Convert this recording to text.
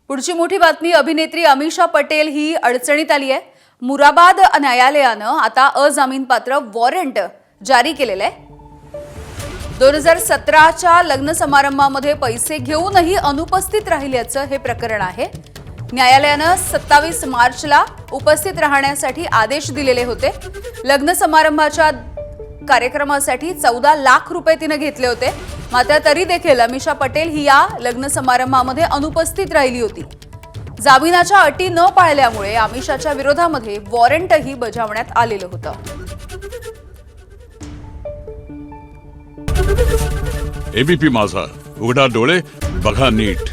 पुढची मोठी बातमी अभिनेत्री अमीषा पटेल ही अडचणीत आली आहे। मुराबाद न्यायालयानं आता अजामीनपात्र वॉरंट जारी केलेलं आहे। 2017च्या लग्न समारंभामध्ये पैसे घेऊनही अनुपस्थित राहिल्याचं हे प्रकरण आहे। न्यायालयानं 27 मार्चला उपस्थित राहण्यासाठी आदेश दिलेले होते। लग्न समारंभाच्या कार्यक्रमासाठी 14 लाख रुपये तिने घेतले होते। मात्र तरी देखील अमीषा पटेल ही या लग्न समारंभामध्ये अनुपस्थित राहिली होती। जामिनाच्या अटी न पाळल्यामुळे अमीषाच्या विरोधामध्ये वॉरंटही बजावण्यात आलेलं होतं। एबीपी माझा, उघडा डोळे बघा नीट।